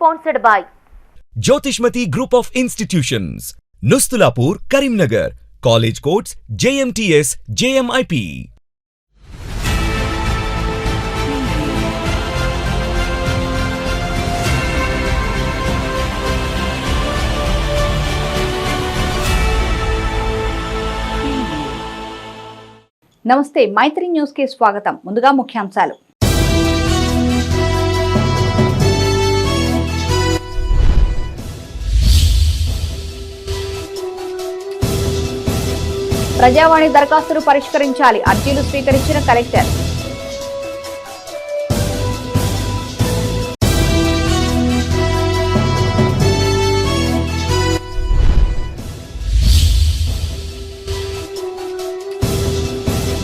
Sponsored by Jyotishmati Group of Institutions, Nustulapur, Karimnagar, College Codes, JMTS, JMIP. నమస్తే మైత్రి news కి స్వాగతం. ముందుగా ముఖ్యాంశాలు. ప్రజావాణి దరఖాస్తులు పరిష్కరించాలి, అర్జీలు స్వీకరించిన కలెక్టర్.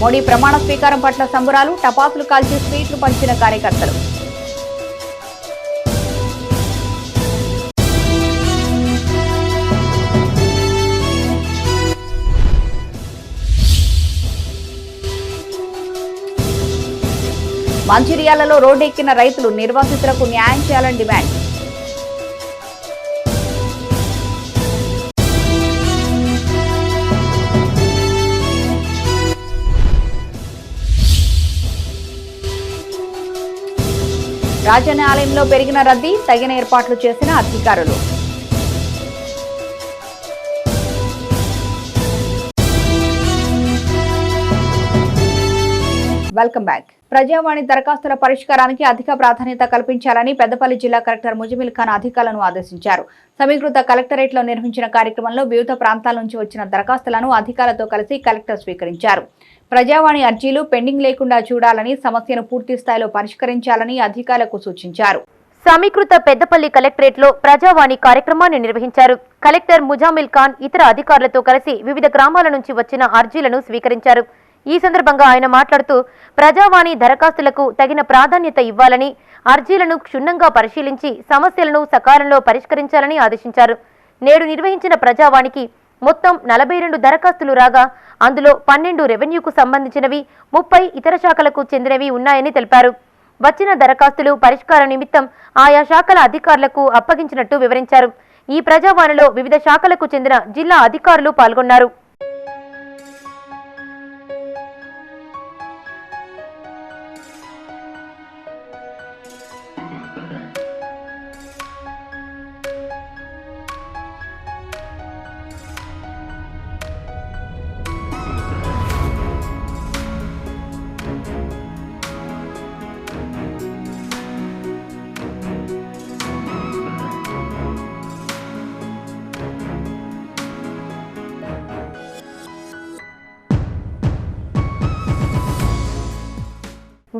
మోడీ ప్రమాణ స్వీకారం పట్ల సంబరాలు, టపాసులు కాల్చి స్వీట్లు పంచిన కార్యకర్తలు. మంచిర్యాలలో రోడ్డెక్కిన రైతులు, నిర్వాసితులకు న్యాయం చేయాలని డిమాండ్. రాజన్న ఆలయంలో పెరిగిన రద్దీ, తగిన ఏర్పాట్లు చేసిన అధికారులు. Welcome back. ప్రజావాణి దరఖాస్తుల పరిష్కారానికి అధిక ప్రాధాన్యత కల్పించాలని పెద్దపల్లి జిల్లా కలెక్టర్ ముజమిల్ ఖాన్ అధికారులను ఆదేశించారు. సమీకృత కలెక్టరేట్లో నిర్వహించిన కార్యక్రమంలో వివిధ ప్రాంతాల నుంచి వచ్చిన దరఖాస్తులను అధికారులతో కలిసి కలెక్టర్ స్వీకరించారు. ప్రజావాణి అర్జీలు పెండింగ్ లేకుండా చూడాలని, సమస్యను పూర్తి స్థాయిలో పరిష్కరించాలని అధికారులకు సూచించారు. సమీకృత పెద్దపల్లి కలెక్టరేట్లో ప్రజావాణి కార్యక్రమాన్ని నిర్వహించారు. కలెక్టర్ ముజామిల్ ఖాన్ ఇతర అధికారులతో కలిసి వివిధ గ్రామాల నుంచి వచ్చిన అర్జీలను స్వీకరించారు. ఈ సందర్భంగా ఆయన మాట్లాడుతూ ప్రజావాణి దరఖాస్తులకు తగిన ప్రాధాన్యత ఇవ్వాలని, అర్జీలను క్షుణ్ణంగా పరిశీలించి సమస్యలను సకాలంలో పరిష్కరించాలని ఆదేశించారు. నేడు నిర్వహించిన ప్రజావాణికి మొత్తం 42 దరఖాస్తులు రాగా అందులో 12 రెవెన్యూకు సంబంధించినవి, 30 ఇతర శాఖలకు చెందినవి ఉన్నాయని తెలిపారు. వచ్చిన దరఖాస్తులు పరిష్కారం నిమిత్తం ఆయా శాఖల అధికారులకు అప్పగించినట్టు వివరించారు. ఈ ప్రజావాణిలో వివిధ శాఖలకు చెందిన జిల్లా అధికారులు పాల్గొన్నారు.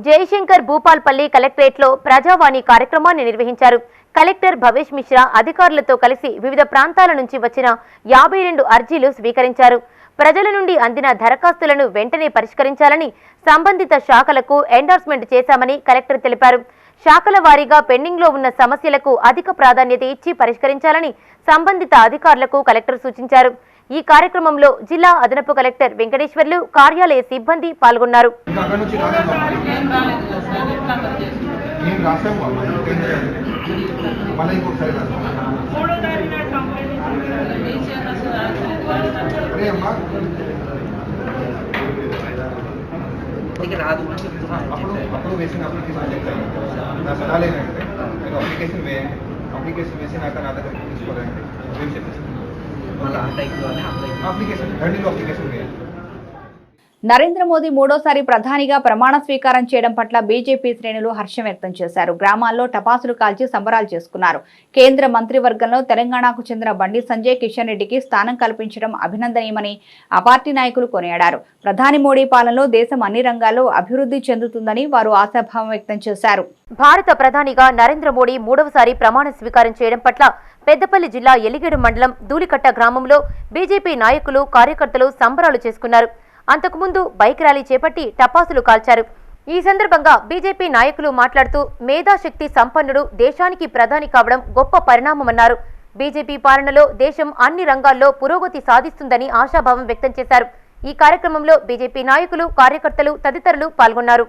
జయశంకర్ భూపాల్పల్లి కలెక్టరేట్లో ప్రజావాణి కార్యక్రమాన్ని నిర్వహించారు. కలెక్టర్ భవేష్ మిశ్రా అధికారులతో కలిసి వివిధ ప్రాంతాల నుంచి వచ్చిన 52 అర్జీలు స్వీకరించారు. ప్రజల నుండి అందిన దరఖాస్తులను వెంటనే పరిష్కరించాలని సంబంధిత శాఖలకు ఎండార్స్మెంట్ చేశామని కలెక్టర్ తెలిపారు. శాఖల వారీగా పెండింగ్లో ఉన్న సమస్యలకు అధిక ప్రాధాన్యత ఇచ్చి పరిష్కరించాలని సంబంధిత అధికారులకు కలెక్టర్ సూచించారు. ఈ కార్యక్రమంలో జిల్లా అదనపు కలెక్టర్ వెంకటేశ్వర్లు, కార్యాలయ సిబ్బంది పాల్గొన్నారు. అప్లికేషన్ వేసి నాకు నా దగ్గర తీసుకోవాలండి. నరేంద్ర మోదీ మూడోసారి ప్రధానిగా ప్రమాణ స్వీకారం చేయడం పట్ల బీజేపీ శ్రేణులు హర్షం వ్యక్తం చేశారు. గ్రామాల్లో టపాసులు కాల్చి సంబరాలు చేసుకున్నారు. కేంద్ర మంత్రివర్గంలో తెలంగాణకు చెందిన బండి సంజయ్, కిషన్ రెడ్డికి స్థానం కల్పించడం అభినందనీయమని ఆ పార్టీ నాయకులు కొనియాడారు. ప్రధాని మోడీ పాలనలో దేశం అన్ని రంగాల్లో అభివృద్ధి చెందుతుందని వారు ఆశాభావం వ్యక్తం చేశారు. భారత ప్రధానిగా నరేంద్ర మోడీ మూడవసారి ప్రమాణ స్వీకారం చేయడం పట్ల పెద్దపల్లి జిల్లా ఎలిగేడు మండలం దూలికట్ట గ్రామంలో బీజేపీ నాయకులు, కార్యకర్తలు సంబరాలు చేసుకున్నారు. అంతకుముందు బైక్ ర్యాలీ చేపట్టి టపాసులు కాల్చారు. ఈ సందర్భంగా బీజేపీ నాయకులు మాట్లాడుతూ మేధాశక్తి సంపన్నుడు దేశానికి ప్రధాని కావడం గొప్ప పరిణామమన్నారు. బీజేపీ పాలనలో దేశం అన్ని రంగాల్లో పురోగతి సాధిస్తుందని ఆశాభావం వ్యక్తం చేశారు. ఈ కార్యక్రమంలో బీజేపీ నాయకులు, కార్యకర్తలు తదితరులు పాల్గొన్నారు.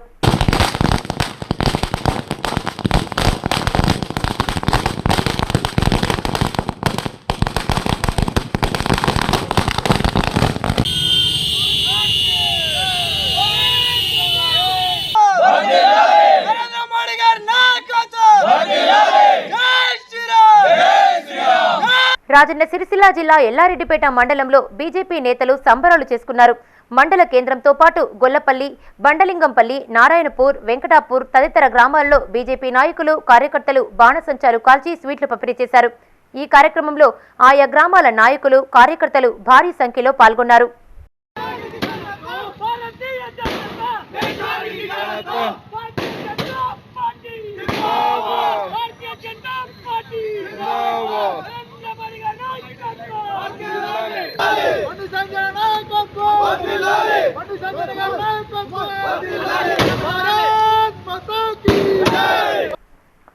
రాజన్న సిరిసిల్ల జిల్లా ఎల్లారెడ్డిపేట మండలంలో బీజేపీ నేతలు సంబరాలు చేసుకున్నారు. మండల కేంద్రంతో పాటు గొల్లపల్లి, బండలింగంపల్లి, నారాయణపూర్, వెంకటాపూర్ తదితర గ్రామాల్లో బీజేపీ నాయకులు, కార్యకర్తలు బాణసంచాలు కాల్చి స్వీట్లు పంపిణీ చేశారు. ఈ కార్యక్రమంలో ఆయా గ్రామాల నాయకులు, కార్యకర్తలు భారీ సంఖ్యలో పాల్గొన్నారు.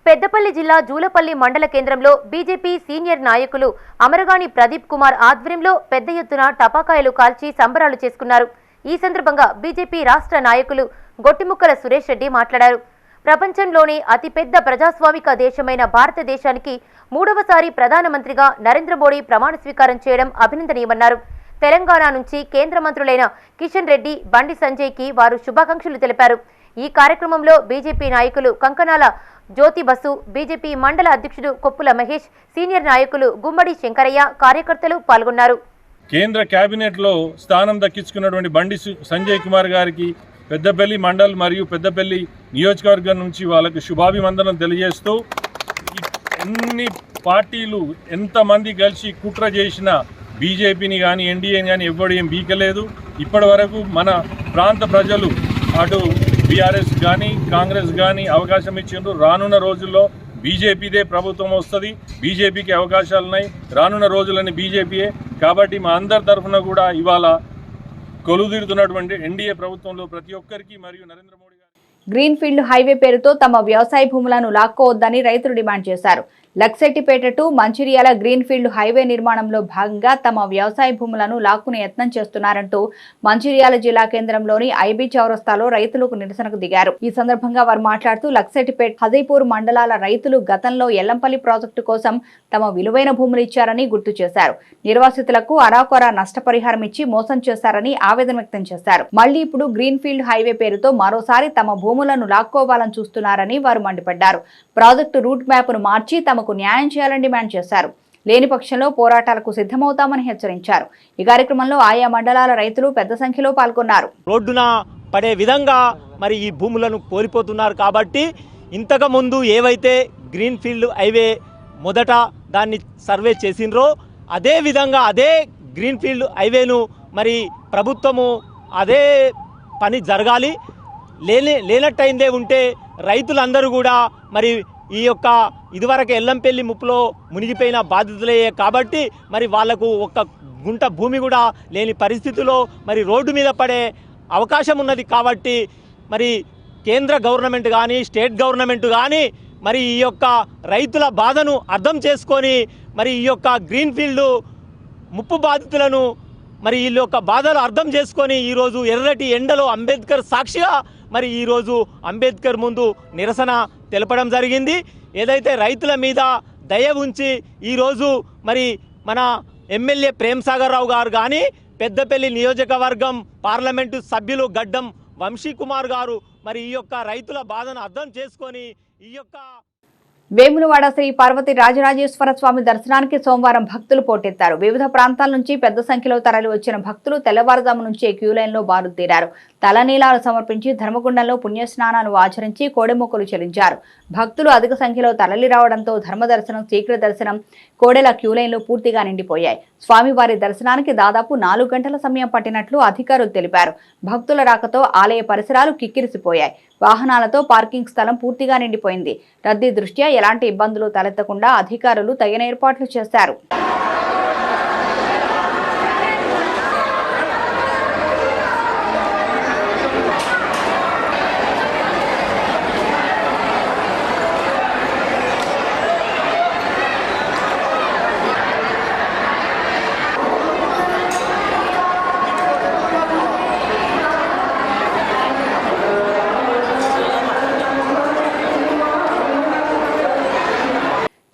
పెద్దపల్లి జిల్లా జూలపల్లి మండల కేంద్రంలో బీజేపీ సీనియర్ నాయకులు అమరగాని ప్రదీప్ కుమార్ ఆధ్వర్యంలో పెద్ద ఎత్తున టపాకాయలు కాల్చి సంబరాలు చేసుకున్నారు. ఈ సందర్భంగా బీజేపీ రాష్ట్ర నాయకులు గొట్టిముక్కల సురేష్ రెడ్డి మాట్లాడారు. ప్రపంచంలోనే అతిపెద్ద ప్రజాస్వామిక దేశమైన భారతదేశానికి 3వసారి ప్రధానమంత్రిగా నరేంద్ర మోడీ ప్రమాణ స్వీకారం చేయడం అభినందనీయమన్నారు. తెలంగాణ నుంచి కేంద్ర మంత్రులైన కిషన్ రెడ్డి, బండి సంజయ్కి వారు శుభాకాంక్షలు తెలిపారు. ఈ కార్యక్రమంలో బీజేపీ నాయకులు కంకనాల జ్యోతి బసు, బీజేపీ మండల అధ్యక్షుడు కొప్పుల మహేష్, సీనియర్ నాయకులు గుమ్మడి శంకరయ్య, కార్యకర్తలు పాల్గొన్నారు. కేంద్ర కేబినెట్లో స్థానం దక్కించుకున్నటువంటి బండి సంజయ్ కుమార్ గారికి పెద్దపల్లి మండల్ మరియు పెద్దపల్లి నియోజకవర్గం నుంచి వాళ్ళకు శుభాభివందనం తెలియజేస్తూ, ఎన్ని పార్టీలు ఎంతమంది కలిసి కుట్ర చేసినా బీజేపీని కానీ ఎన్డీఏని కానీ ఎవ్వడు ఏం బీకలేదు. ఇప్పటి వరకు మన ప్రాంత ప్రజలు అటు బీఆర్ఎస్ కానీ కాంగ్రెస్ కానీ అవకాశం ఇచ్చిండ్రు. రానున్న రోజుల్లో బీజేపీదే ప్రభుత్వం వస్తుంది, బీజేపీకి అవకాశాలు ఉన్నాయి. రానున్న రోజులని బీజేపీయే. కాబట్టి మా అందరి తరఫున కూడా ఇవాళ కొలుదీరుతున్నటువంటి ఎన్డీఏ ప్రభుత్వంలో ప్రతి ఒక్కరికి మరియు నరేంద్ర మోడీ గారు గ్రీన్ఫీల్డ్ హైవే పేరుతో తమ వ్యవసాయ భూములను లాక్కోవద్దని రైతులు డిమాండ్ చేశారు. Luxettipet to Mancherial greenfield highway నిర్మాణంలో భాగంగా తమ వ్యవసాయ భూములను లాక్కునే యత్నం చేస్తున్నారంటూ మంచిర్యాల జిల్లా కేంద్రంలోని ఐబీ చౌరస్తాలో రైతులకు నిరసనకు దిగారు. ఈ సందర్భంగా వారు మాట్లాడుతూ లక్సెట్టిపేట, హజీపూర్ మండలాల రైతులు గతంలో ఎల్లంపల్లి ప్రాజెక్టు కోసం తమ విలువైన భూములు ఇచ్చారని గుర్తు చేశారు. నిర్వాసితులకు అరాకొరా నష్టపరిహారం ఇచ్చి మోసం చేశారని ఆవేదన వ్యక్తం చేశారు. మళ్లీ ఇప్పుడు గ్రీన్ఫీల్డ్ హైవే పేరుతో మరోసారి తమ భూములను లాక్కోవాలని చూస్తున్నారని వారు మండిపడ్డారు. ప్రాజెక్టు రూట్ మ్యాప్ను మార్చి తమకు న్యాయం చేయాలని డిమాండ్ చేశారు. లేని పక్షంలో పోరాటాలకు సిద్ధమవుతామని హెచ్చరించారు. ఈ కార్యక్రమంలో ఆయా మండలాల రైతులు పెద్ద సంఖ్యలో పాల్గొన్నారు. రోడ్డున పడే విధంగా మరి ఈ భూములను కోల్పోతున్నారు. కాబట్టి ఇంతకు ముందు ఏవైతే గ్రీన్ఫీల్డ్ హైవే మొదట దాన్ని సర్వే చేసిండ్రో అదే విధంగా అదే గ్రీన్ఫీల్డ్ హైవేను మరి ప్రభుత్వము అదే పని జరగాలి. లేనట్టయిందే ఉంటే రైతులందరూ కూడా మరి ఈ యొక్క ఇదివరకు ఎల్లంపల్లి ముప్పులో మునిగిపోయిన బాధితులయ్యే. కాబట్టి మరి వాళ్లకు ఒక్క గుంట భూమి కూడా లేని పరిస్థితిలో మరి రోడ్డు మీద పడే అవకాశం ఉన్నది. కాబట్టి మరి కేంద్ర గవర్నమెంట్ కానీ స్టేట్ గవర్నమెంట్ కానీ మరి ఈ యొక్క రైతుల బాధను అర్థం చేసుకొని మరి ఈ యొక్క గ్రీన్ఫీల్డ్ ముప్పు బాధితులను మరి వీళ్ళ యొక్క బాధలు అర్థం చేసుకొని ఈరోజు ఎర్రటి ఎండలో అంబేద్కర్ సాక్షిగా మరి ఈరోజు అంబేద్కర్ ముందు నిరసన తెలపడం జరిగింది. ఏదైతే రైతుల మీద దయ ఉంచి ఈరోజు మరి మన ఎమ్మెల్యే ప్రేమ్ సాగర్ రావు గారు కానీ పెద్దపల్లి నియోజకవర్గం పార్లమెంటు సభ్యులు గడ్డం వంశీకుమార్ గారు మరి ఈ యొక్క రైతుల బాధను అర్థం చేసుకొని ఈ యొక్క వేములవాడ శ్రీ పార్వతి రాజరాజేశ్వర స్వామి దర్శనానికి సోమవారం భక్తులు పోటెత్తారు. వివిధ ప్రాంతాల నుంచి పెద్ద సంఖ్యలో తరలి వచ్చిన భక్తులు తెల్లవారుజాము నుంచే క్యూలైన్లో బారుతీరారు. తలనీలాలు సమర్పించి ధర్మగుండంలో పుణ్యస్నానాలు ఆచరించి కోడెమొక్కులు చెల్లించారు. భక్తులు అధిక సంఖ్యలో తరలి రావడంతో ధర్మదర్శనం, శీఘ్ర దర్శనం, కోడెల క్యూలైన్లు పూర్తిగా నిండిపోయాయి. స్వామివారి దర్శనానికి దాదాపు 4 గంటల సమయం పట్టినట్లు అధికారులు తెలిపారు. భక్తుల రాకతో ఆలయ పరిసరాలు కిక్కిరిసిపోయాయి. వాహనాలతో పార్కింగ్ స్థలం పూర్తిగా నిండిపోయింది. రద్దీ దృష్ట్యా ఎలాంటి ఇబ్బందులు తలెత్తకుండా అధికారులు తగిన ఏర్పాట్లు చేశారు.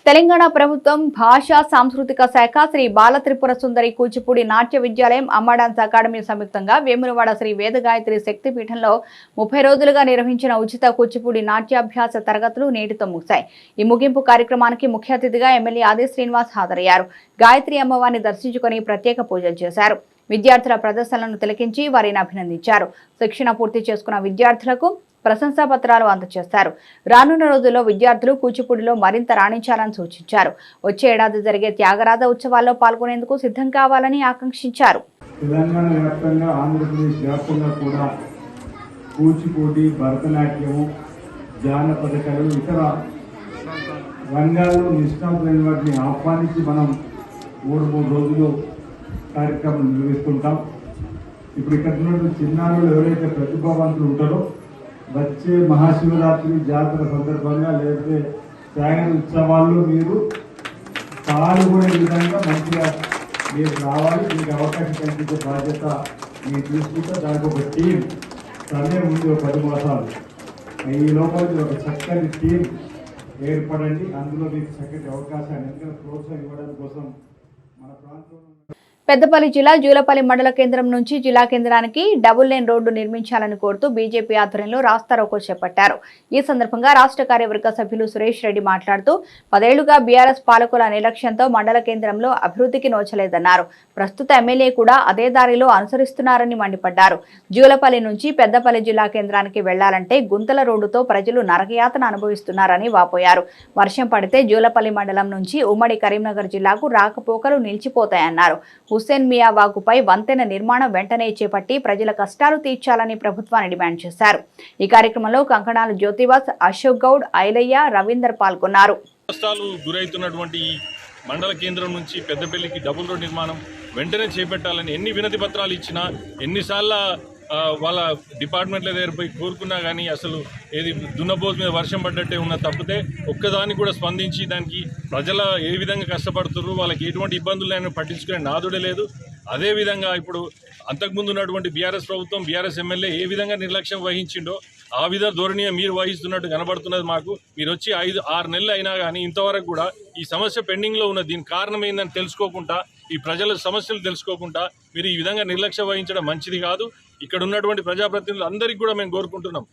తెలంగాణ ప్రభుత్వం భాషా సాంస్కృతిక శాఖ శ్రీ బాలత్రిపుర సుందరి కూచిపూడి నాట్య విద్యాలయం అమ్మాడాన్స్ అకాడమీ సంయుక్తంగా వేములవాడ శ్రీ వేదగాయత్రి శక్తిపీఠంలో 30 రోజులుగా నిర్వహించిన ఉచిత కూచిపూడి నాట్యాభ్యాస తరగతులు నేటితో ముగిశాయి. ఈ ముగింపు కార్యక్రమానికి ముఖ్య అతిథిగా ఎమ్మెల్యే ఆది శ్రీనివాస్ హాజరయ్యారు. గాయత్రి అమ్మవారిని దర్శించుకుని ప్రత్యేక పూజలు చేశారు. విద్యార్థుల ప్రదర్శనలను తిలకించి వారిని అభినందించారు. శిక్షణ పూర్తి చేసుకున్న విద్యార్థులకు ప్రశంసా పత్రాలు అందజేస్తారు. రానున్న రోజుల్లో విద్యార్థులు కూచిపూడిలో మరింత రాణించాలని సూచించారు. వచ్చే ఏడాది జరిగే త్యాగరాజ ఉత్సవాల్లో పాల్గొనేందుకు సిద్ధం కావాలని ఆకాంక్షించారు. తెలంగాణ వ్యాప్తంగా ఆంధ్రప్రదేశ్ వ్యాప్తంగా కూడా కూచిపూడి, భరతనాట్యము, జానపద కళలు ఇతర రంగాల్లో నిష్ణాతులైన వాటిని ఆహ్వానించి మనం 3 రోజులు కార్యక్రమం నిర్వహిస్తుంటాం. ఇప్పుడు ఇక్కడ ఉన్నటువంటి చిన్నారులు ఎవరైతే ప్రతిభావంతులు ఉంటారో వచ్చే మహాశివరాత్రి జాతర సందర్భంగా లేకపోతే త్యాగరాజ ఉత్సవాల్లో మీరు పాల్గొనే విధంగా మంచిగా మీరు రావాలి. మీకు అవకాశం కల్పించే బాధ్యత మీరు తీసుకుంటే దానికి ఒక టీం సమయం ఉంది, 10 మాసాలు. ఈ లోపల ఒక చక్కని టీం ఏర్పడండి. అందులో మీకు చక్కటి అవకాశాన్ని ఎందుకంటే ప్రోత్సాహం ఇవ్వడం కోసం మన ప్రాంతంలో పెద్దపల్లి జిల్లా జూలపల్లి మండల కేంద్రం నుంచి జిల్లా కేంద్రానికి డబుల్ లేన్ రోడ్డు నిర్మించాలని కోరుతూ బీజేపీ ఆధ్వర్యంలో రాస్తారోకో చేపట్టారు. ఈ సందర్భంగా రాష్ట్ర కార్యవర్గ సభ్యులు సురేష్ రెడ్డి మాట్లాడుతూ 10 ఏళ్లుగా బీఆర్ఎస్ పాలకుల నిర్లక్ష్యంతో మండల కేంద్రంలో అభివృద్ధికి నోచలేదన్నారు. ప్రస్తుత ఎమ్మెల్యే కూడా అదే దారిలో అనుసరిస్తున్నారని మండిపడ్డారు. జూలపల్లి నుంచి పెద్దపల్లి జిల్లా కేంద్రానికి వెళ్లాలంటే గుంతల రోడ్డుతో ప్రజలు నరకయాతన అనుభవిస్తున్నారని వాపోయారు. వర్షం పడితే జూలపల్లి మండలం నుంచి ఉమ్మడి కరీంనగర్ జిల్లాకు రాకపోకలు నిలిచిపోతాయన్నారు. హుస్సేన్ మియా వాగుపై వంతెన నిర్మాణం వెంటనే చేపట్టి ప్రజల కష్టాలు తీర్చాలని ప్రభుత్వాన్ని డిమాండ్ చేశారు. ఈ కార్యక్రమంలో కంకణాలు జ్యోతివాస్, అశోక్ గౌడ్, ఐలయ్య, రవీందర్ పాల్గొన్నారు. కష్టాలు గురైతున్నటువంటి మండల కేంద్రం నుంచి పెద్దపల్లికి డబుల్ రోడ్ నిర్మాణం వెంటనే చేపట్టాలని ఎన్ని వినతి పత్రాలు ఇచ్చినా, ఎన్నిసార్లు వాళ్ళ డిపార్ట్మెంట్ల దగ్గర పోయి కోరుకున్నా కానీ అసలు ఏది దున్నపోతు మీద వర్షం పడ్డట్టే ఉన్న తప్పితే ఒక్కదానికి కూడా స్పందించి దానికి ప్రజల ఏ విధంగా కష్టపడుతున్నారు, వాళ్ళకి ఎటువంటి ఇబ్బందులు లేని పట్టించుకునే నాదుడే లేదు. అదేవిధంగా ఇప్పుడు అంతకుముందు ఉన్నటువంటి బీఆర్ఎస్ ప్రభుత్వం, బీఆర్ఎస్ ఎమ్మెల్యే ఏ విధంగా నిర్లక్ష్యం వహించిండో ఆ విధ ధోరణిగా మీరు వహిస్తున్నట్టు కనబడుతున్నది మాకు. మీరు వచ్చి 5-6 నెలలు అయినా కానీ ఇంతవరకు కూడా ఈ సమస్య పెండింగ్లో ఉన్నది. దీనికి కారణం ఏందని తెలుసుకోకుండా, ఈ ప్రజల సమస్యలు తెలుసుకోకుండా మీరు ఈ విధంగా నిర్లక్ష్యం వహించడం మంచిది కాదు. ఇక్కడ ఉన్నటువంటి ప్రజాప్రతినిధులు అందరికీ కూడా మేము కోరుకుంటున్నాం,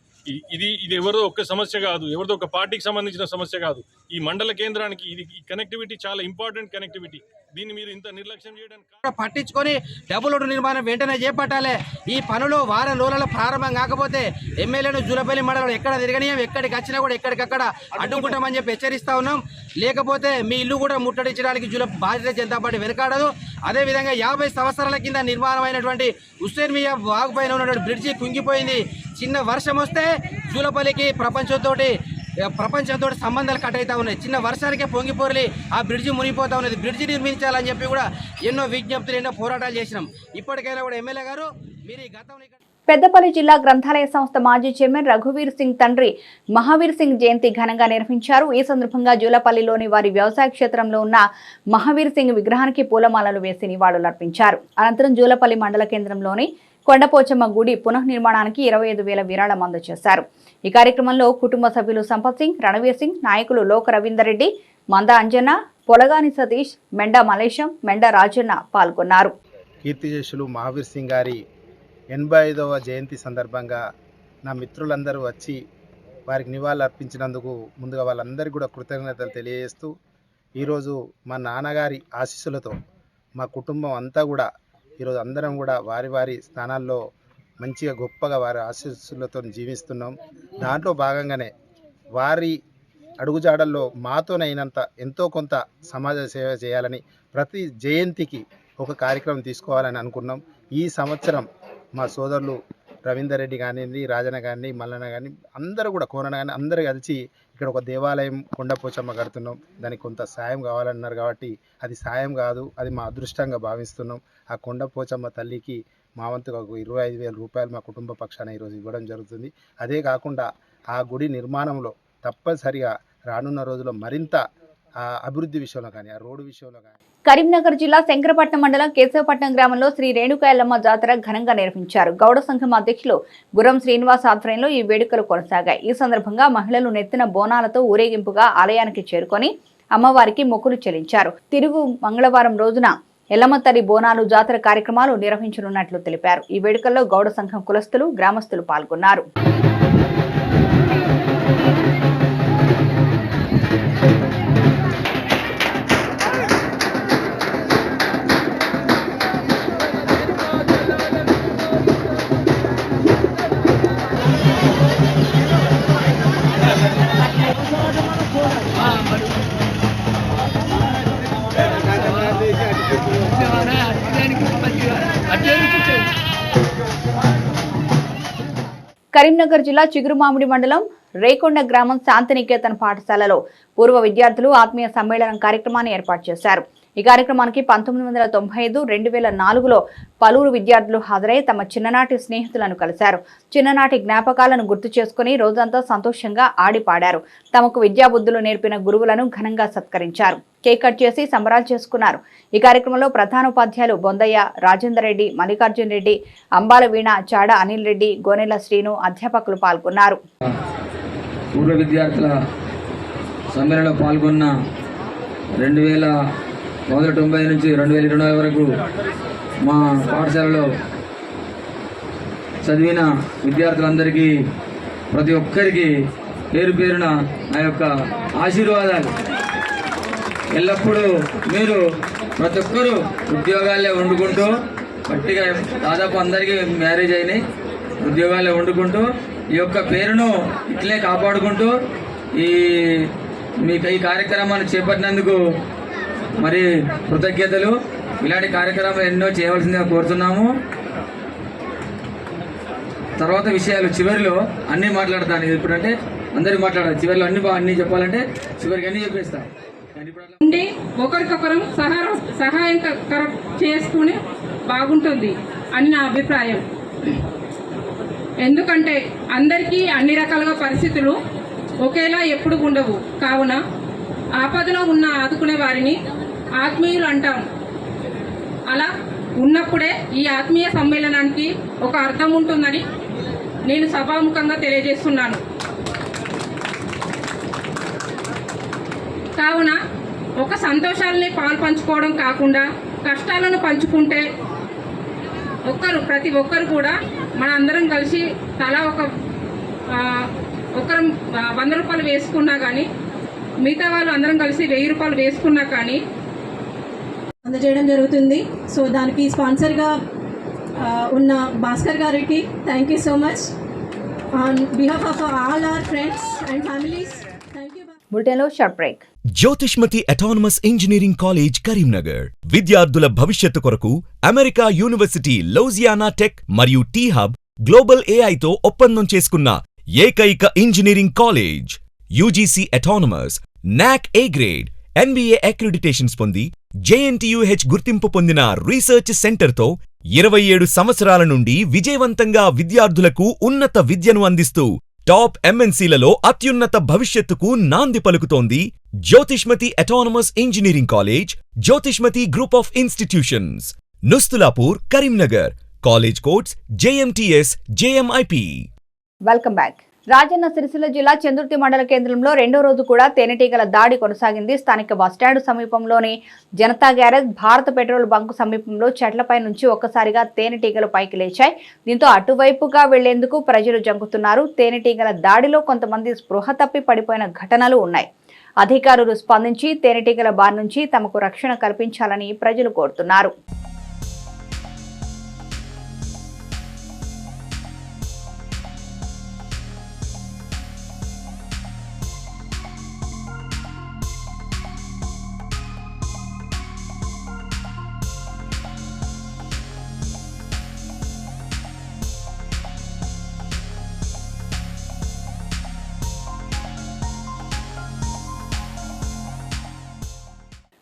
ఇది ఎవరిదో ఒక్క సమస్య కాదు, ఎవరిదో ఒక పార్టీకి సంబంధించిన సమస్య కాదు. ఈ మండల కేంద్రానికి ఇది కనెక్టివిటీ చాలా ఇంపార్టెంట్ కనెక్టివిటీ. దీన్ని మీరు ఇంత నిర్లక్ష్యం చేయడానికి పట్టించుకొని డబుల్ రోడ్డు నిర్మాణం వెంటనే చేపట్టాలి. ఈ పనులు వారం రోజులలో ప్రారంభం కాకపోతే ఎమ్మెల్యేను జూలపల్లి మండలం ఎక్కడ తిరగనీయం, ఎక్కడికి వచ్చినా కూడా ఎక్కడికక్కడ అడ్డుకుంటామని చెప్పి హెచ్చరిస్తా ఉన్నాం. లేకపోతే మీ ఇల్లు కూడా ముట్టడించడానికి భారతీయ జనతా పార్టీ వెనకాడదు. అదేవిధంగా 50 సంవత్సరాల కింద నిర్మాణమైనటువంటి హుస్సేన్ మియా వాగు పైన ఉన్నటువంటి బ్రిడ్జి కుంగిపోయింది. చిన్న వర్షం వస్తే జూలపల్లికి ప్రపంచంతో సంబంధాలు కట్ అవుతా ఉన్నాయి. చిన్న వర్షానికే పొంగిపోరలి ఆ బ్రిడ్జి మునిగిపోతా ఉన్నది. బ్రిడ్జి నిర్మించాలని చెప్పి కూడా ఎన్నో విజ్ఞప్తులు, ఎన్నో పోరాటాలు చేసినాం. ఇప్పటికైనా కూడా ఎమ్మెల్యే గారు మీరు ఈ గతంలో పెద్దపల్లి జిల్లా గ్రంథాలయ సంస్థ మాజీ చైర్మన్ రఘువీర్ సింగ్ తండ్రి మహావీర్ సింగ్ జయంతి ఘనంగా నిర్వహించారు. ఈ సందర్భంగా జూలపల్లిలోని వారి వ్యవసాయ క్షేత్రంలో ఉన్న మహావీర్ సింగ్ విగ్రహానికి పూలమాలలు వేసి నివాళులర్పించారు. అనంతరం జూలపల్లి మండల కేంద్రంలోని కొండపోచమ్మ గుడి పునఃనిర్మాణానికి 25,000 విరాళం అందజేశారు. ఈ కార్యక్రమంలో కుటుంబ సభ్యులు సంపత్ సింగ్, రణవీర్ సింగ్, నాయకులు లోక రవీందర్ రెడ్డి, మంద అంజన్న, పొలగాని సతీష్, మెండ మలేశం, మెండ రాజన్న పాల్గొన్నారు. కీర్తిశేషులు మహావీర్ సింగ్ గారి 85వ జయంతి సందర్భంగా నా మిత్రులందరూ వచ్చి వారికి నివాళులు అర్పించినందుకు ముందుగా వాళ్ళందరికీ కూడా కృతజ్ఞతలు తెలియజేస్తూ, ఈరోజు మా నాన్నగారి ఆశీస్సులతో మా కుటుంబం అంతా కూడా ఈరోజు అందరం కూడా వారి వారి స్థానాల్లో మంచిగా గొప్పగా వారి ఆశీస్సులతో జీవిస్తున్నాం. దాంట్లో భాగంగానే వారి అడుగుజాడల్లో మాతోనైనంత ఎంతో కొంత సమాజ సేవ చేయాలని ప్రతి జయంతికి ఒక కార్యక్రమం తీసుకోవాలని అనుకున్నాం. ఈ సంవత్సరం మా సోదరులు రవీందర్ రెడ్డి కానివ్వండి, రాజన్న కానీ, మల్లన్న కానీ, అందరూ కూడా కోనన్న కానీ అందరూ కలిసి ఇక్కడ ఒక దేవాలయం కొండపోచమ్మ కడుతున్నాం. దానికి కొంత సాయం కావాలన్నారు కాబట్టి అది సాయం కాదు, అది మా అదృష్టంగా భావిస్తున్నాం. ఆ కొండపోచమ్మ తల్లికి మా వంతుగా 25,000 రూపాయలు మా కుటుంబ పక్షాన ఈరోజు ఇవ్వడం జరుగుతుంది. అదే కాకుండా ఆ గుడి నిర్మాణంలో తప్పనిసరిగా రానున్న రోజుల్లో మరింత అభివృద్ధి విషయంలో కానీ, ఆ రోడ్డు విషయంలో కానీ. కరీంనగర్ జిల్లా శంకరపట్నం మండలం కేశవపట్నం గ్రామంలో శ్రీ రేణుకాయలమ్మ జాతర ఘనంగా నిర్వహించారు. గౌడ సంఘం అధ్యక్షులు గురం శ్రీనివాస్ ఆధ్వర్యంలో ఈ వేడుకలు కొనసాగాయి. ఈ సందర్భంగా మహిళలు నెత్తిన బోనాలతో ఊరేగింపుగా ఆలయానికి చేరుకొని అమ్మవారికి మొక్కులు చెల్లించారు. తిరుగు మంగళవారం రోజున ఎల్లమ్మతల్లి బోనాలు జాతర కార్యక్రమాలు నిర్వహించనున్నట్లు తెలిపారు. ఈ వేడుకల్లో గౌడ సంఘం కులస్తులు, గ్రామస్తులు పాల్గొన్నారు. కరీంనగర్ జిల్లా చిగురుమామిడి మండలం రేకొండ గ్రామం శాంతినికేతన్ పాఠశాలలో పూర్వ విద్యార్థులు ఆత్మీయ సమ్మేళనం కార్యక్రమాన్ని ఏర్పాటు చేశారు. ఈ కార్యక్రమానికి 1995, 2004లో పలువురు విద్యార్థులు హాజరై తమ చిన్ననాటి స్నేహితులను కలిశారు. చిన్ననాటి జ్ఞాపకాలను గుర్తు చేసుకుని రోజంతా సంతోషంగా ఆడి పాడారు. తమకు విద్యాబుద్ధులు నేర్పిన గురువులను ఘనంగా సత్కరించారు. కేక్ కట్ చేసి సంబరాలు చేసుకున్నారు. ఈ కార్యక్రమంలో ప్రధానోపాధ్యాయులు బొందయ్య, రాజేందర్ రెడ్డి, మల్లికార్జున్ రెడ్డి, అంబాల వీణ, చాడ అనిల్ రెడ్డి, గోనెల శ్రీను, అధ్యాపకులు పాల్గొన్నారు. పూర్వ విద్యార్థుల సమ్మేళనలో పాల్గొన్న 1990 నుంచి 2020 వరకు మా పాఠశాలలో చదివిన విద్యార్థులందరికీ ప్రతి ఒక్కరికి పేరు పేరున నా యొక్క ఆశీర్వాదాలు. ఎల్లప్పుడూ మీరు ప్రతి ఒక్కరూ ఉద్యోగాలే వండుకుంటూ గట్టిగా దాదాపు అందరికీ మ్యారేజ్ అయినాయి, ఉద్యోగాలే వండుకుంటూ ఈ యొక్క పేరును ఇట్లే కాపాడుకుంటూ మీకు ఈ కార్యక్రమాన్ని చేపట్టినందుకు మరి కృతజ్ఞతలు. ఇలాంటి కార్యక్రమాలు ఎన్నో చేయవలసిందిగా కోరుతున్నాము. తర్వాత విషయాలు చివరిలో అన్నీ మాట్లాడతాను. ఇప్పుడంటే అందరికి మాట్లాడాలి, చివరిలో అన్నీ చెప్పాలంటే చివరికి అన్నీ చెప్పేస్తాను. ఒకరికొకరం సహాయం చేసుకుని బాగుంటుంది అని నా అభిప్రాయం. ఎందుకంటే అందరికీ అన్ని రకాలుగా పరిస్థితులు ఒకేలా ఎప్పుడు ఉండవు. కావున ఆపదలో ఉన్న ఆదుకునే వారిని ఆత్మీయులు అంటాం. అలా ఉన్నప్పుడే ఈ ఆత్మీయ సమ్మేళనానికి ఒక అర్థం ఉంటుందని నేను సభాముఖంగా తెలియజేస్తున్నాను. కావున ఒక సంతోషాలని పాలు పంచుకోవడం కాకుండా కష్టాలను పంచుకుంటే ప్రతి ఒక్కరు కూడా మన అందరం కలిసి తలా ఒకరు 100 రూపాయలు వేసుకున్నా కానీ మిగతా వాళ్ళు అందరం కలిసి 1000 రూపాయలు వేసుకున్నా కానీ అందజేయడం జరుగుతుంది. సో దానికి స్పాన్సర్గా ఉన్న భాస్కర్ గారికి thank you so much on behalf of all our friends and families. Thank you. బులెటిన్లో short break. Jyothishmathi autonomous engineering college Karimnagar విద్యార్థుల భవిష్యత్తు కొరకు అమెరికా యూనివర్సిటీ లౌజియానా టెక్ మరియు టీ హబ్ గ్లోబల్ ఏఐతో ఒప్పందం చేసుకున్న ఏకైక ఇంజనీరింగ్ కాలేజ్. యూజీసీ అటానమస్, నాక్ ఏ గ్రేడ్, NBA అక్రిడిటేషన్స్ పొంది JNTUH గుర్తింపు పొందిన రీసెర్చ్ సెంటర్తో 27 సంవత్సరాల నుండి విజయవంతంగా విద్యార్థులకు ఉన్నత విద్యను అందిస్తూ టాప్ MNCలలో అత్యున్నత భవిష్యత్తుకు నాంది పలుకుతోంది Jyothishmathi autonomous engineering college, Jyothishmathi group of institutions, Nustulapur, Karimnagar. College codes JMTS, JMIP. Welcome back. Rajanna Sircilla జిల్లా చందుర్తి మండల కేంద్రంలో రెండో రోజు కూడా తేనెటీగల దాడి కొనసాగింది. స్థానిక బస్టాండ్ సమీపంలోని జనతా గ్యారేజ్, భారత పెట్రోల్ బంకు సమీపంలో చెట్లపై నుంచి ఒక్కసారిగా తేనెటీగలు పైకి లేచాయి. దీంతో అటువైపుగా వెళ్లేందుకు ప్రజలు జంకుతున్నారు. తేనెటీగల దాడిలో కొంతమంది స్పృహ తప్పి పడిపోయిన ఘటనలు ఉన్నాయి. అధికారులు స్పందించి తేనెటీగల బారి నుంచి తమకు రక్షణ కల్పించాలని ప్రజలు కోరుతున్నారు.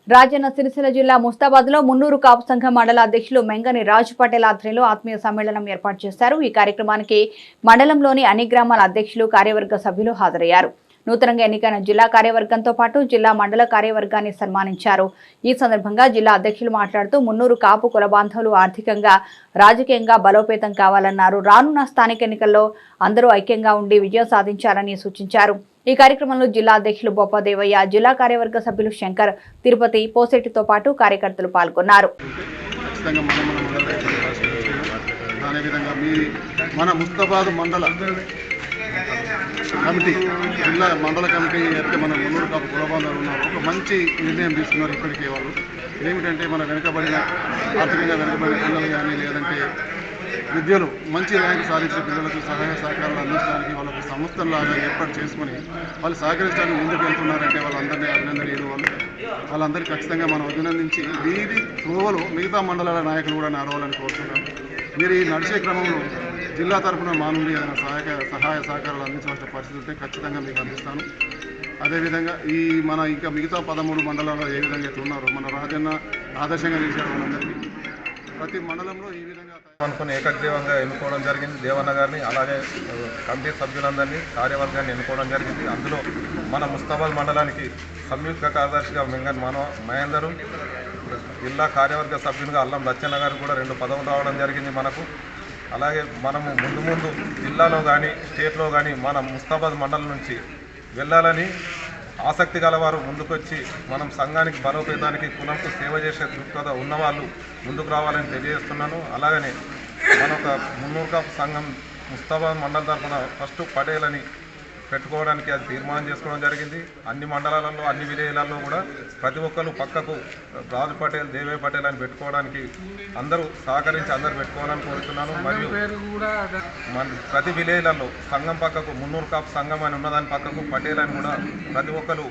రాజన్న సిరిసిల్ల జిల్లా ముస్తాబాద్ లో మున్నూరు కాపు సంఘం మండల అధ్యక్షులు మెంగని రాజు పటేల్ ఆధ్వర్యంలో ఆత్మీయ సమ్మేళనం ఏర్పాటు చేశారు. ఈ కార్యక్రమానికి మండలంలోని అన్ని గ్రామాల అధ్యక్షులు, కార్యవర్గ సభ్యులు హాజరయ్యారు. నూతనంగా ఎన్నికైన జిల్లా కార్యవర్గంతో పాటు జిల్లా మండల కార్యవర్గాన్ని సన్మానించారు. ఈ సందర్భంగా జిల్లా అధ్యక్షులు మాట్లాడుతూ మున్నూరు కాపు కుల బాంధవులు ఆర్థికంగా రాజకీయంగా బలోపేతం కావాలన్నారు. రానున్న స్థానిక ఎన్నికల్లో అందరూ ఐక్యంగా ఉండి విజయం సాధించాలని సూచించారు. ఈ కార్యక్రమంలో జిల్లా అధ్యక్షులు బొప్పదేవయ్య, జిల్లా కార్యవర్గ సభ్యులు శంకర్, తిరుపతి, పోసెట్టితో పాటు కార్యకర్తలు పాల్గొన్నారు. మన ముస్తాబాద్ మండల కమిటీ, జిల్లా మండల కమిటీ అయితే మన మున్నూరు కాపు కులబాంధవులు ఉన్నారు. ఒక మంచి నిర్ణయం తీసుకున్నారు ఇప్పటికే వాళ్ళు. ఏమిటంటే మన వెనుకబడిన ఆర్థికంగా వెనుకబడిన పిల్లలు కానీ లేదంటే విద్యలో మంచి ర్యాంకు సాధించిన పిల్లలకు సహాయ సహకారాలు అందించడానికి వాళ్ళకు సంస్థలాగా ఏర్పాటు చేసుకుని వాళ్ళు సహకరించడానికి ముందుకు వెళ్తున్నారంటే వాళ్ళందరినీ అభినందనీయులు. వాళ్ళందరికీ ఖచ్చితంగా మనం అభినందించి వీరి త్రోవలో మిగతా మండలాల నాయకులు కూడా నడవాలని కోరుతున్నాం. మీరు ఈ నడిచే క్రమంలో జిల్లా తరఫున మా నుండి ఏదైనా సహాయ సహకారాలు అందించవలసిన పరిస్థితి ఉంటే ఖచ్చితంగా మీకు అందిస్తాను. అదేవిధంగా ఈ మన ఇంకా మిగతా 13 మండలాల్లో ఏ విధంగా అయితే ఉన్నారో మన రాజన్న ఆదర్శంగా నిలిచారు. వాళ్ళందరికీ ప్రతి మండలంలో ఈ విధంగా అనుకుని ఏకగ్రీవంగా ఎన్నుకోవడం జరిగింది దేవన్న గారిని. అలాగే కమిటీ సభ్యులందరినీ, కార్యవర్గాన్ని ఎన్నుకోవడం జరిగింది. అందులో మన ముస్తాబాద్ మండలానికి సంయుక్త కార్యదర్శిగా వెంగన్ మహేందరు, జిల్లా కార్యవర్గ సభ్యునిగా అల్లం లచ్చన్న గారు కూడా 2 పదవులు రావడం జరిగింది మనకు. అలాగే మనము ముందు జిల్లాలో కానీ స్టేట్లో కానీ మన ముస్తాబాద్ మండలం నుంచి వెళ్ళాలని ఆసక్తి గలవారు ముందుకొచ్చి మనం సంఘానికి బలోపేతానికి కులంకు సేవ చేసే దృక్పథ ఉన్నవాళ్ళు ముందుకు రావాలని తెలియజేస్తున్నాను. అలాగనే మన ఒక మున్నూరు కాపు సంఘం ముస్తాబాద్ మండలం తరఫున ఫస్ట్ పటేల్ అని పెట్టుకోవడానికి అది తీర్మానం చేసుకోవడం జరిగింది. అన్ని మండలాలలో అన్ని విలేజ్లలో కూడా ప్రతి ఒక్కరు పక్కకు రాజు పటేల్, దేవే పటేల్ అని పెట్టుకోవడానికి అందరూ సహకరించి అందరూ పెట్టుకోవాలని కోరుతున్నాను. మరియు మన ప్రతి విలేజ్లలో సంఘం పక్కకు మున్నూరు కాపు సంఘం అని ఉన్నదాని పక్కకు పటేల్ అని కూడా ప్రతి ఒక్కరు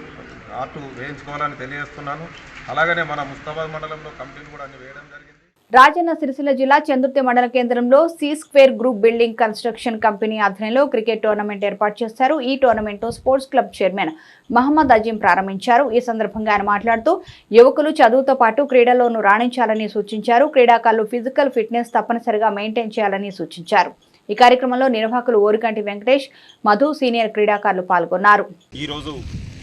ఆర్టు వేయించుకోవాలని తెలియజేస్తున్నాను. అలాగనే మన ముస్తాబాద్ మండలంలో కమిటీలు కూడా అన్ని వేయడం జరిగింది. రాజన్న సిరిసిల్ల జిల్లా చందుర్తి మండల కేంద్రంలో C square group building construction company ఆధ్వర్యంలో క్రికెట్ టోర్నమెంట్ ఏర్పాటు చేశారు. ఈ tournament sports club chairman Mohammed Azeem ప్రారంభించారు. ఈ సందర్భంగా ఆయన మాట్లాడుతూ యువకులు చదువుతో పాటు క్రీడల్లోనూ రాణించాలని సూచించారు. క్రీడాకారులు ఫిజికల్ ఫిట్నెస్ తప్పనిసరిగా మెయింటైన్ చేయాలని సూచించారు. ఈ కార్యక్రమంలో నిర్వాహకులు ఓరికంటి వెంకటేష్, మధు, సీనియర్ క్రీడాకారులు పాల్గొన్నారు. ఈరోజు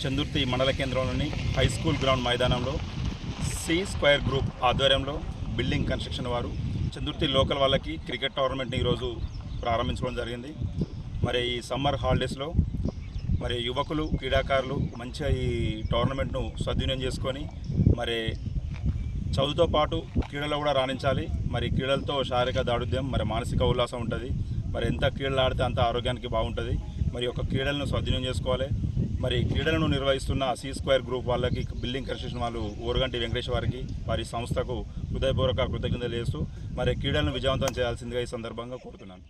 చందుర్తి మండల కేంద్రంలోని హై స్కూల్ గ్రౌండ్ మైదానంలో సి స్క్వేర్ గ్రూప్ ఆధ్వర్యంలో బిల్డింగ్ కన్స్ట్రక్షన్ వారు చందుర్తి లోకల్ వాళ్ళకి క్రికెట్ టోర్నమెంట్ని ఈరోజు ప్రారంభించడం జరిగింది. మరి ఈ సమ్మర్ హాలిడేస్లో మరి యువకులు, క్రీడాకారులు మంచిగా ఈ టోర్నమెంట్ను సద్వినియోగం చేసుకొని మరి చదువుతో పాటు క్రీడలో కూడా రాణించాలి. మరి క్రీడలతో శారీరక దారుఢ్యం, మరి మానసిక ఉల్లాసం ఉంటుంది. మరి ఎంత క్రీడలు ఆడితే అంత ఆరోగ్యానికి బాగుంటుంది. మరి ఒక క్రీడలను సద్వినియోగం చేసుకోవాలి. మరి క్రీడలను నిర్వహిస్తున్న సి స్క్వేర్ గ్రూప్ వాళ్ళకి, బిల్డింగ్ కన్స్ట్రక్షన్ వాళ్ళు ఓరుగంటి వెంకటేష్ వారికి, వారి సంస్థకు హృదయపూర్వక కృతజ్ఞతలు చేస్తూ మరి క్రీడలను విజయవంతం చేయాల్సిందిగా ఈ సందర్భంగా కోరుతున్నాను.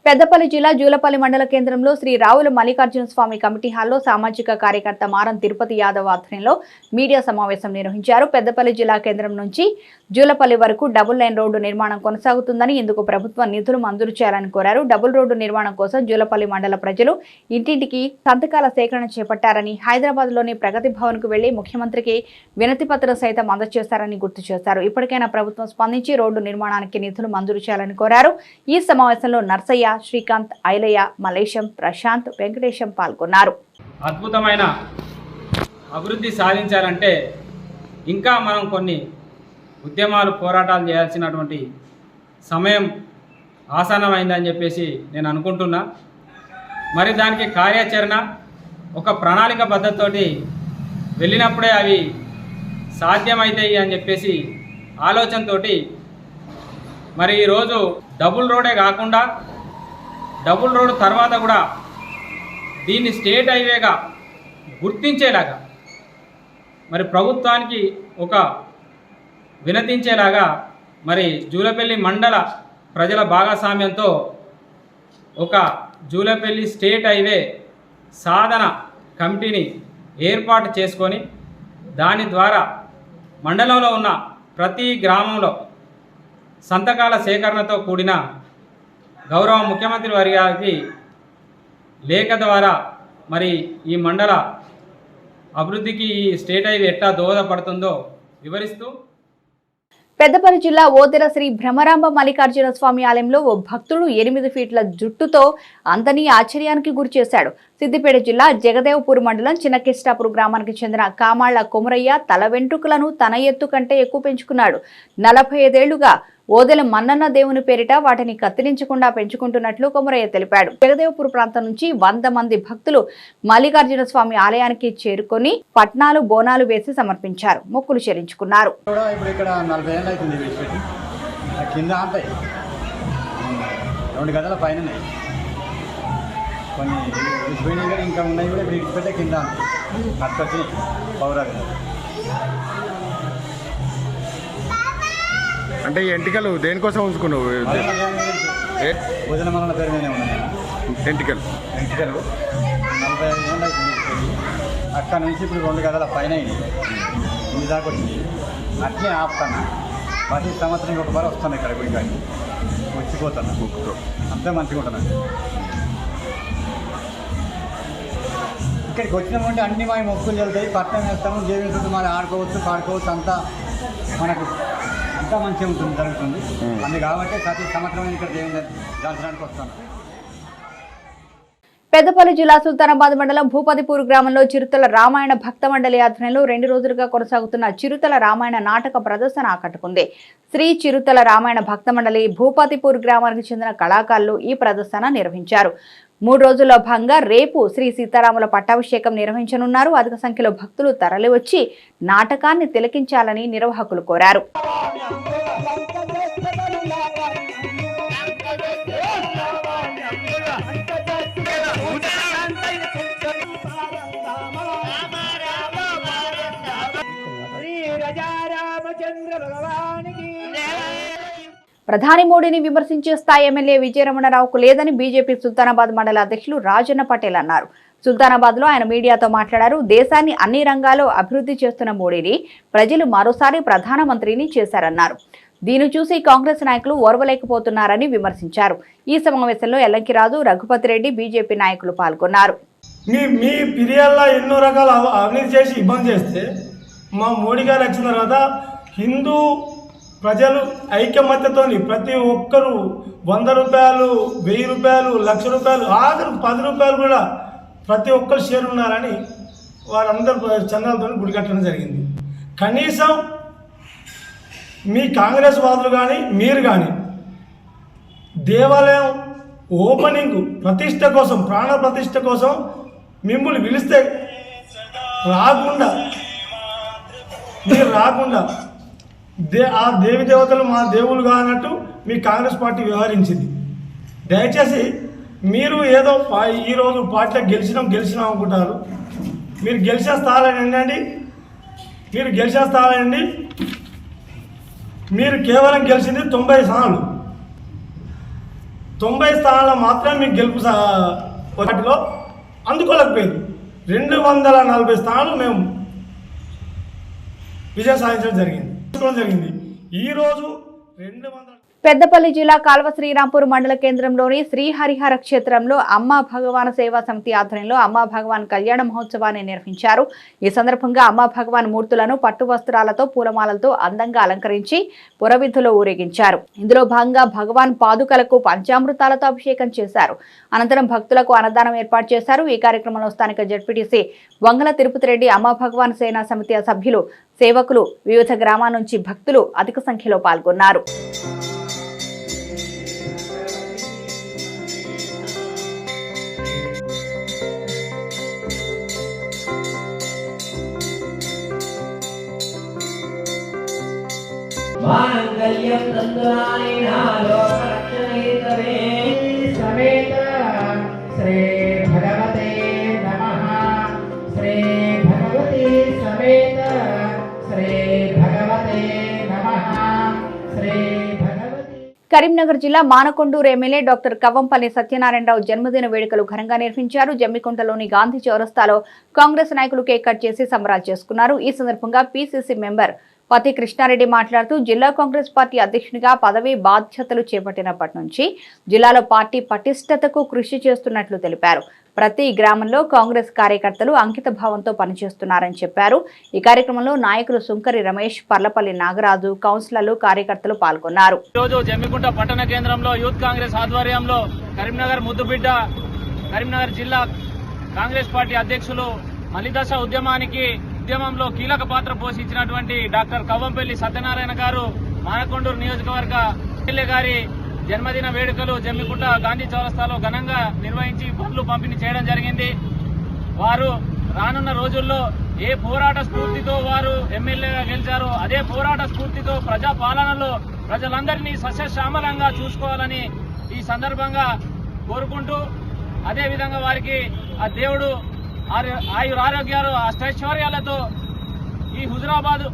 పెద్దపల్లి జిల్లా జూలపల్లి మండల కేంద్రంలో శ్రీ రావుల మల్లికార్జున స్వామి కమిటీ హాల్లో సామాజిక కార్యకర్త మారం తిరుపతి యాదవ్ ఆధ్వర్యంలో మీడియా సమావేశం నిర్వహించారు. పెద్దపల్లి జిల్లా కేంద్రం నుంచి జూలపల్లి వరకు డబుల్ లైన్ రోడ్డు నిర్మాణం కొనసాగుతుందని, ఇందుకు ప్రభుత్వం నిధులు మంజూరు చేయాలని కోరారు. డబుల్ రోడ్డు నిర్మాణం కోసం జూలపల్లి మండల ప్రజలు ఇంటింటికి సంతకాల సేకరణ చేపట్టారని, హైదరాబాద్లోని ప్రగతి భవన్కు వెళ్లి ముఖ్యమంత్రికి వినతి పత్రం సైతం అందజేశారని గుర్తు చేశారు. ఇప్పటికైనా ప్రభుత్వం స్పందించి రోడ్డు నిర్మాణానికి నిధులు మంజూరు చేయాలని కోరారు. ఈ సమావేశంలో నర్సయ్య, శ్రీకాంత్, ఐలయ్య, మలేశం, ప్రశాంత్, వెంకటేశం పాల్గొన్నారు. అద్భుతమైన అభివృద్ధి సాధించాలంటే ఇంకా మనం కొన్ని ఉద్యమాలు, పోరాటాలు చేయాల్సినటువంటి సమయం ఆసన్నమైందని చెప్పేసి నేను అనుకుంటున్నా. మరి దానికి కార్యాచరణ, ఒక ప్రణాళిక పద్ధతితోటి వెళ్ళినప్పుడే అవి సాధ్యమవుతాయి అని చెప్పేసి ఆలోచనతోటి మరి ఈరోజు డబుల్ రోడే కాకుండా డబుల్ రోడ్ తర్వాత కూడా దీన్ని స్టేట్ హైవేగా గుర్తించేలాగా మరి ప్రభుత్వానికి ఒక వినతించేలాగా మరి జూలపల్లి మండల ప్రజల భాగస్వామ్యంతో ఒక జూలపల్లి స్టేట్ హైవే సాధన కమిటీని ఏర్పాటు చేసుకొని దాని ద్వారా మండలంలో ఉన్న ప్రతి గ్రామంలో సంతకాల సేకరణతో కూడిన గౌరవ ముఖ్యమంత్రి వారి గారికి లేఖ ద్వారా మరి ఈ మండల అభివృద్ధికి ఈ స్టేట్ హైవే ఎట్లా దోహదపడుతుందో వివరిస్తూ పెద్దపల్లి జిల్లా ఓదెల శ్రీ భ్రమరాంబ మల్లికార్జున స్వామి ఆలయంలో ఓ భక్తుడు 8 ఫీట్ల జుట్టుతో అందరినీ ఆశ్చర్యానికి గురి చేశాడు. సిద్దిపేట జిల్లా జగదేవ్పూర్ మండలం చిన్నకిష్టాపూర్ గ్రామానికి చెందిన కామాళ్ల కొమరయ్య తల వెంట్రుకలను తన ఎత్తు కంటే ఎక్కువ పెంచుకున్నాడు. 45 ఏళ్లుగా ఓదెల మన్నన్న దేవుని పేరిట వాటిని కత్తిరించకుండా పెంచుకుంటున్నట్లు కొమరయ్య తెలిపాడు. జగదేవ్పూర్ ప్రాంతం నుంచి 100 మంది భక్తులు మల్లికార్జున స్వామి ఆలయానికి చేరుకొని పట్నాలు బోనాలు వేసి సమర్పించారు, మొక్కులు చెల్లించుకున్నారు. రెండు గదుల పైన కొన్ని విడిచిపోయినాయి కానీ ఇంకా ఉన్నాయి కూడా విడిచిపెట్టే కింద అట్కొచ్చి పౌరాలు. అంటే ఈ ఎంటికలు దేనికోసం ఉంచుకున్నావు? భోజన మరణ పేరు మీదే ఉన్నాయి ఎంటికలు 45 ఏళ్ళు అవుతుంది. అక్కడ నుంచి ఇప్పుడు 2 గదుల పైన ఇన్ని దాకా వచ్చింది. అట్లే ఆపుతాను. ప్రతి సంవత్సరం ఒక బారి వస్తాను ఇక్కడ గుడి కానీ వచ్చిపోతాను. అంతే మంచిగా ఉంటున్నాను. ఇక్కడికి వచ్చినామంటే అన్ని మా మొక్కులు వెళ్తాయి, పట్టణం వేస్తాము, జీవించుకుంటూ మరి ఆడుకోవచ్చు పాడుకోవచ్చు, అంతా మనకు అంతా మంచిగా ఉంటుంది జరుగుతుంది. అందుకు కాబట్టి ప్రతి సంవత్సరం ఇక్కడ దేవుని దర్శనానికి వస్తాను. పెద్దపల్లి జిల్లా సుల్తానాబాద్ మండలం భూపతిపూర్ గ్రామంలో చిరుతల రామాయణ భక్త మండలి ఆధ్వర్యంలో 2 రోజులుగా కొనసాగుతున్న చిరుతల రామాయణ నాటక ప్రదర్శన ఆకట్టుకుంది. శ్రీ చిరుతల రామాయణ భక్త మండలి భూపతిపూర్ గ్రామానికి చెందిన కళాకారులు ఈ ప్రదర్శన నిర్వహించారు. 3 రోజుల్లో భాగంగా రేపు శ్రీ సీతారాముల పట్టాభిషేకం నిర్వహించనున్నారు. అధిక సంఖ్యలో భక్తులు తరలివచ్చి నాటకాన్ని తిలకించాలని నిర్వాహకులు కోరారు. ప్రధాని మోడీని విమర్శించే స్థాయి ఎమ్మెల్యే విజయరమణరావుకు లేదని బీజేపీ సుల్తానాబాద్ మండల అధ్యక్షులు రాజన్న పటేల్ అన్నారు. సుల్తానాబాద్ లో ఆయన మీడియాతో మాట్లాడారు. దేశాన్ని అన్ని రంగాల్లో అభివృద్ధి చేస్తున్న మోడీని ప్రజలు మరోసారి ప్రధానమంత్రిని చేశారన్నారు. దీన్ని చూసి కాంగ్రెస్ నాయకులు ఓర్వలేకపోతున్నారని విమర్శించారు. ఈ సమావేశంలో ఎల్లంకిరాజు, రఘుపతి రెడ్డి, బీజేపీ నాయకులు పాల్గొన్నారు. మీ ఫిర్యాదులో ఎన్నో రకాల అవినీతి చేసి ఇబ్బంది చేస్తే మా మోడీ గారు వచ్చిన తర్వాత హిందూ ప్రజలు ఐకమత్యతో ప్రతి ఒక్కరూ 100 రూపాయలు, 1000 రూపాయలు, 1,00,000 రూపాయలు, ఆఖరు 10 రూపాయలు కూడా ప్రతి ఒక్కరు షేర్ ఉన్నారని వారందరూ చందాలతో గుడి కట్టడం జరిగింది. కనీసం మీ కాంగ్రెస్ వాదులు కానీ మీరు కానీ దేవాలయం ఓపెనింగ్ ప్రతిష్ట కోసం, ప్రాణ ప్రతిష్ట కోసం మిమ్మల్ని పిలిస్తే మీరు రాకుండా ఆ దేవి దేవతలు మా దేవుళ్ళు అన్నట్టు మీ కాంగ్రెస్ పార్టీ వ్యవహరించింది. దయచేసి మీరు ఏదో ఈరోజు పార్టీలో గెలిచినాం అనుకుంటారు. మీరు గెలిచే స్థానాలండి, మీరు కేవలం గెలిచింది 90 స్థానాలు. 90 స్థానాల్లో మాత్రం మీకు గెలుపు వాటిలో అందుకోలేకపోయింది. 240 స్థానాలు మేము విజయం సాధించడం జరిగింది. ఈరోజు పెద్దపల్లి జిల్లా కాల్వ శ్రీరాంపూర్ మండల కేంద్రంలోని శ్రీ హరిహర క్షేత్రంలో అమ్మ భగవాన్ సేవా సమితి ఆధ్వర్యంలో అమ్మ భగవాన్ కళ్యాణ మహోత్సవాన్ని నిర్వహించారు. ఈ సందర్భంగా అమ్మ భగవాన్ మూర్తులను పట్టు వస్త్రాలతో, పూలమాలతో అందంగా అలంకరించి పురవీధులో ఊరేగించారు. ఇందులో భాగంగా భగవాన్ పాదుకలకు పంచామృతాలతో అభిషేకం చేశారు. అనంతరం భక్తులకు అన్నదానం ఏర్పాటు చేశారు. ఈ కార్యక్రమంలో స్థానిక జడ్పీటీసీ వంగల తిరుపతి రెడ్డి, అమ్మ భగవాన్ సేనా సమితి సభ్యులు, సేవకులు, వివిధ గ్రామాల నుంచి భక్తులు అధిక సంఖ్యలో పాల్గొన్నారు. మాంగళ్యం తంతునానేన లోకరక్షణైతవే సమేత శ్రీ భగవతే నమః. శ్రీ భగవతి సమేత శ్రీ భగవతే నమః. శ్రీ భగవతి. కరీంనగర్ జిల్లా మానకొండూరు ఎమ్మెల్యే డాక్టర్ కవ్వంపల్లి సత్యనారాయణరావు జన్మదిన వేడుకలు ఘనంగా నిర్వహించారు. జమ్మికుంటలోని గాంధీ చౌరస్తాలో కాంగ్రెస్ నాయకులు కేక్ కట్ చేసి సంబరాలు చేసుకున్నారు. ఈ సందర్భంగా పీసీసీ మెంబర్ పతి కృష్ణారెడ్డి మాట్లాడుతూ జిల్లా కాంగ్రెస్ పార్టీ అధ్యక్షునిగా పదవి బాధ్యతలు చేపట్టినప్పటి నుంచి జిల్లాలో పార్టీ పటిష్టతకు కృషి చేస్తున్నట్లు తెలిపారు. ప్రతి గ్రామంలో కాంగ్రెస్ కార్యకర్తలు అంకిత భావంతో పనిచేస్తున్నారని చెప్పారు. ఈ కార్యక్రమంలో నాయకులు సుంకరి రమేష్, పర్లపల్లి నాగరాజు, కౌన్సిలర్లు, కార్యకర్తలు పాల్గొన్నారు. ఈరోజు జమ్మికుంట పట్టణ కేంద్రంలో యూత్ కాంగ్రెస్ ఆధ్వర్యంలో కరీంనగర్ ముద్దుబిడ్డ, కరీంనగర్ జిల్లా కాంగ్రెస్ పార్టీ అధ్యక్షులు మలిదశ ఉద్యమంలో కీలక పాత్ర పోషించినటువంటి డాక్టర్ కవ్వంపల్లి సత్యనారాయణ గారు మానకొండూరు నియోజకవర్గ ఎమ్మెల్యే గారి జన్మదిన వేడుకలు జమ్మికుంట గాంధీ చౌరస్తాలో ఘనంగా నిర్వహించి పనులు పంపిణీ చేయడం జరిగింది. వారు రానున్న రోజుల్లో ఏ పోరాట స్ఫూర్తితో వారు ఎమ్మెల్యేగా గెలిచారో అదే పోరాట స్ఫూర్తితో ప్రజా పాలనలో ప్రజలందరినీ సస్యశ్యామలంగా చూసుకోవాలని ఈ సందర్భంగా కోరుకుంటూ, అదేవిధంగా వారికి ఆ దేవుడు ఆయురారోగ్యాలు అష్టైశ్వర్యాలతో ఈ హుజురాబాద్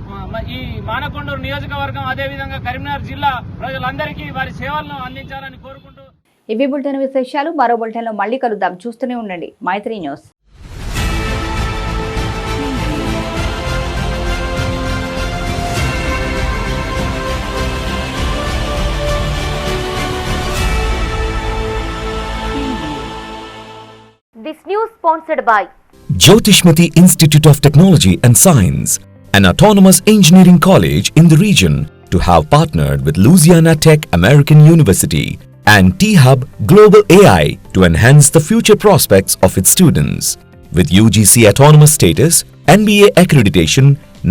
ఈ మానకొండూరు నియోజకవర్గం అదేవిధంగా కరీంనగర్ జిల్లా ప్రజలందరికీ వారి సేవలను అందించాలని కోరుకుంటూ ఇవి బులెటిన్ విశేషాలు. మరో బులెటిన్లో మళ్ళీ కలుద్దాం. చూస్తూనే ఉండండి మైత్రి news. This news sponsored by Jyotishmati Institute of Technology and Science, an autonomous engineering college in the region, to have partnered with Louisiana Tech American University and T-Hub Global AI to enhance the future prospects of its students. With UGC autonomous status, NBA accreditation,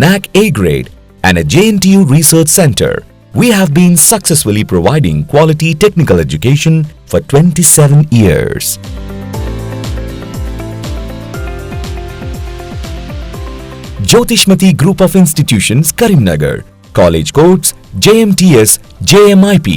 NAC A grade, and a JNTU research center, we have been successfully providing quality technical education for 27 years. Jyotishmati Group of Institutions, Karimnagar. College codes JMTS, JMIP.